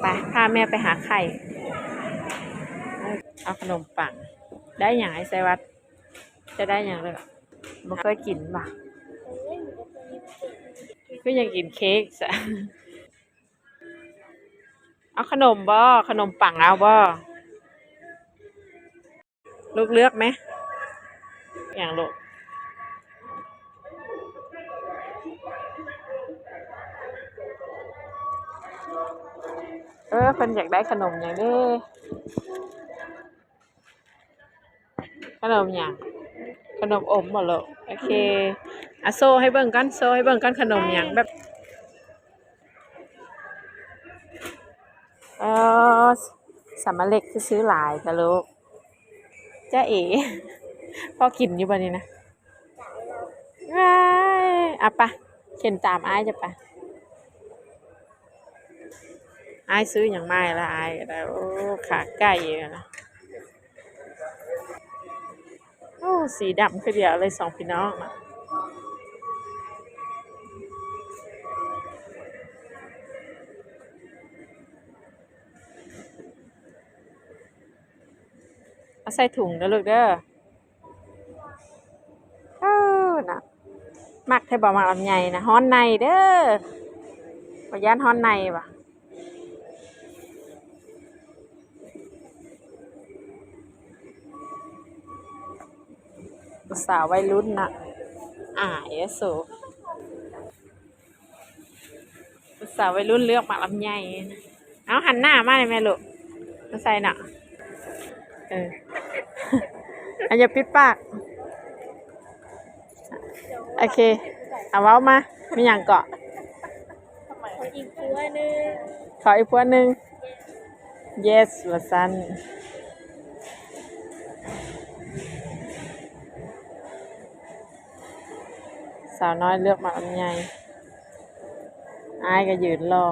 ไปพาแม่ไปหาไข่เอาขนมปังได้อย่างไอ้ไซวัตจะได้อย่างเลยบ่เคยกินป่ะก็ยังกินเค้กซะเอาขนมบ่ขนมปังเอาบ่ลูกเลือกไหมอย่างลูกเพิ่นอยากได้ขนมอย่างนี้ขนมอย่างขนมอมบ่ลูกโอเคอ่ะโซ่ให้เบิ่งกันโซ่ให้เบิ่งกันขนมอย่างแบบสามเล็กซื้อหลายแต่ลูกจ้าเอ๋พอกินอยู่บ่นี่นะว้ายอ่ะปะเข็นตามอ้ายจะปะอ้ายซื้ออย่างไม่ละอ้ายแต่โอ้ขาไก่นะโอ้สีดำคือเดียวเลยสองพี่น้องนะเอาใส่ถุงนะลูกเด้อนะมักให้บอกมาลำไยนะฮ้อนในเด้อขอย่านฮ้อนในว่ะสาววัยรุ่นนะสูสาววัยรุ่นเลือกหมากลำไยเอาหันหน้ามาเลยแม่ลูกมาใส่หน่ะอันอย่าปิดปากโอเคเอาเว้ามามีอย่างเกาะขออีกพัวหนึ่งขออีกพัวหนึ่ง yes ละสันสาวน้อยเลือกหมากลำไยอายก็ยืนรอ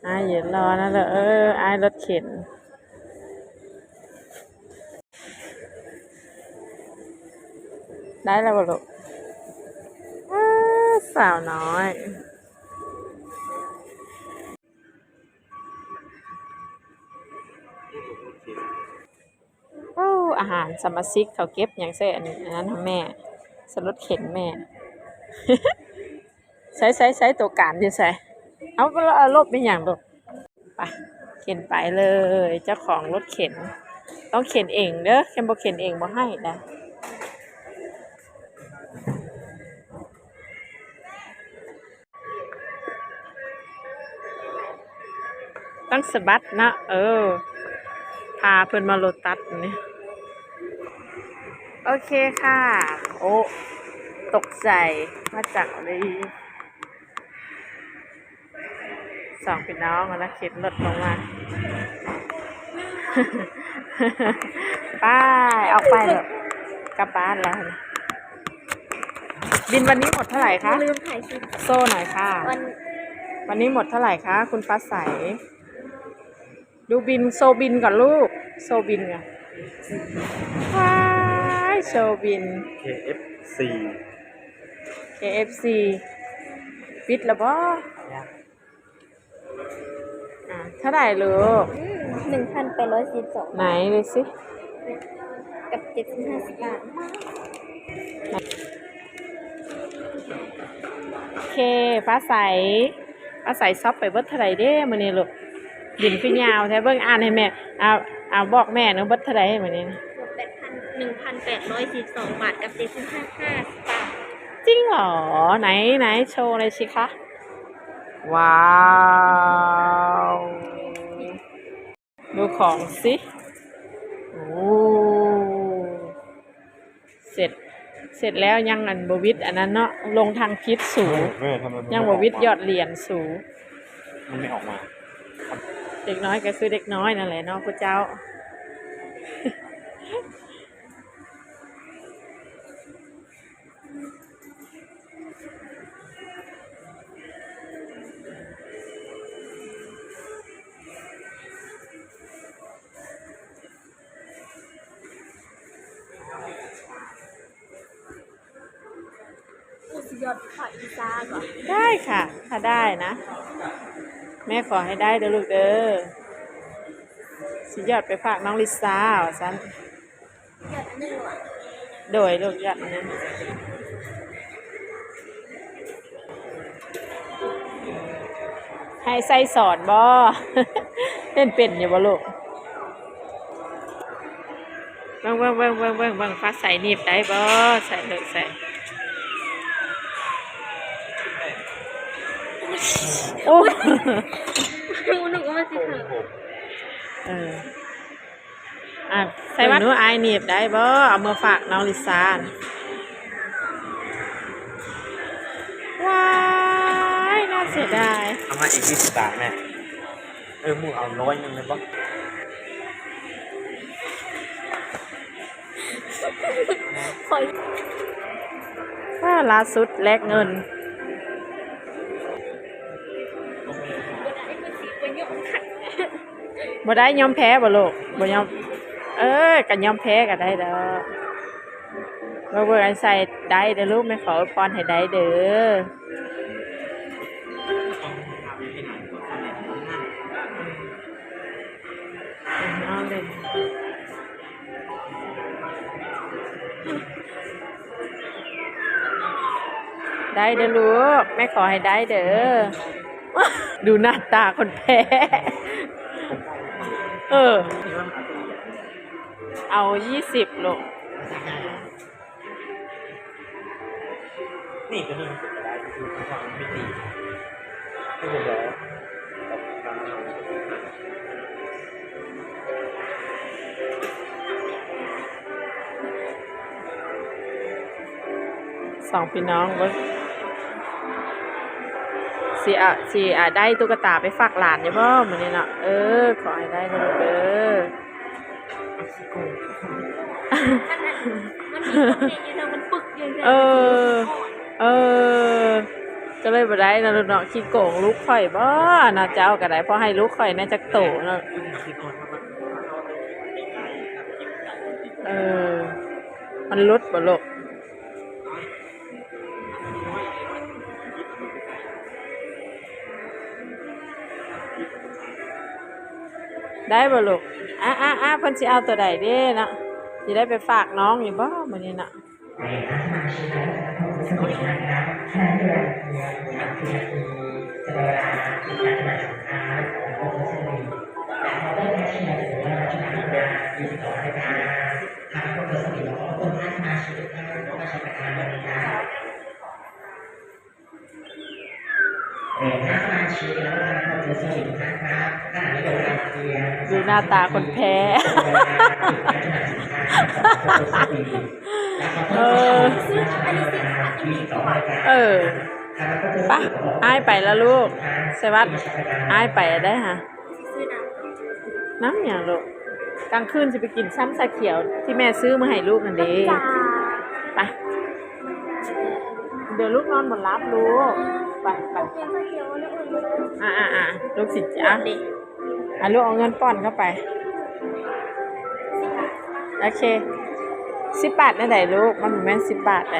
อายยืนรอนั่นแหละอายรถเข็นได้แล้วบ่ลูกสาวน้อยอาหารสมาชิกเขาเก็บอย่างเส้นอันนั้นทำแม่สรถเข็นแม่ ใช้ตัวการที่ใส่เอารถเป็นอย่างลูกไปเข็นไปเลยเจ้าของรถเข็นต้องเข็นเองเด้อเข็นบ่เข็นเองบ่ให้นะต้องสะบัดนะพาเพิ่นมาโลตัสนี่โอเคค่ะโอ้ตกใจมาจากเลยสองพี่น้องแล้วเข็นรถลงมาป้ายออกไปเลยกลับบ้านแล้วบินวันนี้หมดเท่าไหร่คะลืมถ่ายคลิปโซ่หน่อยค่ะวันนี้หมดเท่าไหร่คะคุณฟ้าใสดูบินโซบินก่อนลูกโซบินไงว้ายโซบิน KFC ปิดแล้วบ่เท่าไหร่ลูก1,812ไหนเลยสิกับ750 บาทโอเคฟ้าใสซับไปเบิดเท่าไหร่เด้มื้อนี้ลูกบินขึ้นยาวแท้เบิ่งอ่านให้แม่เอาบอกแม่เนาะเบิดเท่าไหร่มื้อนี้1,842 บาทกับ75 บาทจริงเหรอไหนโชว์เลยสิคะว้าว ดูของสิโอ้เสร็จแล้วยังอันบวิดอันนั้นเนาะลงทางพิษสูยังบวิดยอดเหรียญสูมันไม่ออกมาเด็กน้อยก็คือเด็กน้อยนั่นแหละเนาะพระเจ้ายอดขายพิซซ่าก่อนได้ค่ะถ้าได้นะ แม่ขอให้ได้เด้อลูกเด้อสิยอดไปฝากน้องลิซ่าว่าซั่น หยอดอันหนึ่งหรอ โดยลูกยอดอันนั้นให้ใส่สอนบ่ เป็นอยู่บ่ลูกเบิ่งฟ้าใส่หนีบได้บ่ใส่เลยใส่โอ้ หนูก็มาสิค่ะ เอออ่ะใส่ว่าหนูอายหนีบได้บ่เอามาฝากน้องลิซ่านะว้ายน่าเสียดาย เอามาอีก20 บาทแม่หมูเอา100 นึงเลยปะ คอย ว่าล่าสุดแลกเงิน เป็นหยอดขัด บ่ได้ยอมแพ้บ่ลูกบ่ยอมก็ยอมแพ้ก็ได้เด้อเบิ่งอันใส่ได้เด้อลูกแม่ขออวยพรให้ได้เด้อเอาเลยได้เด้อลูกแม่ขอให้ได้เด้อ ดูหน้าตาคนแพ้ เอา20ลูก นี่ตัวนี้มันเป็นอะไรคือความไม่ดีไม่ผมแล้ว สองพี่น้องเบิ่งสิได้ตุ๊กตาไปฝากหลานอยู่บ่มื้อนี้เนาะขอให้ได้นะลูกเด้อ มันมีคนเนี่ยอยู่นะมันปึกอยู่เนี่ย ก็เลยบ่ได้นะลูกเนาะขี้โกงลูกข่อยบ่น่าจะเอาก็ได้เพราะให้ลูกข่อยน่าจักโตเนาะมันลดบ่ลูกได้บ่ลูกเพิ่นสิเอาตัวใดเด้เนาะสิได้ไปฝากน้องอยู่บ่มื้อนี้เนาะดูหน้าตาคนแพ้ ไปอ้ายไปแล้วลูกสวัสดิ์อ้ายไปได้ฮะ ซื้อน้ำ น้ำอย่างลูกกลางคืนจะไปกินซ้ำชาเขียวที่แม่ซื้อมาให้ลูกนั่นเด้ จ้า ไปเดี๋ยวลูกนอนบนรับลูกไป เตรียมข้าวเขียวแล้วอื่นเลย ลูกสิจ้าลูกเอาเงินป้อนเข้าไปโอเค10 บาทนั่นไหนลูกมันแม่น10 บาทไหน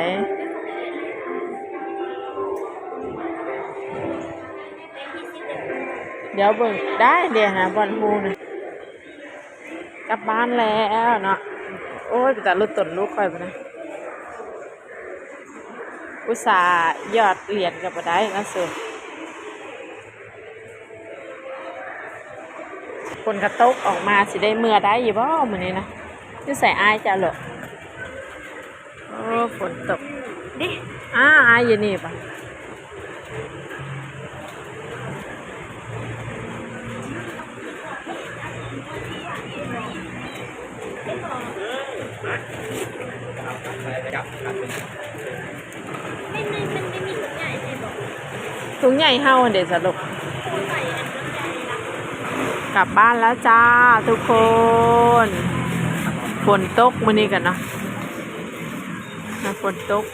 เดี๋ยวเบิ่งได้เดี๋ยวหาบอลฮูนะกลับบ้านแล้วเนาะโอ้ยแต่รถตนลูกค่อยไปนะอุตส่าห์ยอดเหรียญกับบ่ได้นะเสือคนกระตกออกมาสิได้เมื่อได้อยู่บ่มื้อนี้นะนี่ใส่อายจ้ะเหรอโอ้ฝนตกดิอายอยู่นี่ป่ะไม่มีถุงใหญ่ใช่บอก ถุงใหญ่เฮาอันเด็ดสรุป ถุงใหญ่อันใหญ่ละ กลับบ้านแล้วจ้าทุกคนฝนตกมื้อนี้กันเนาะฝนตก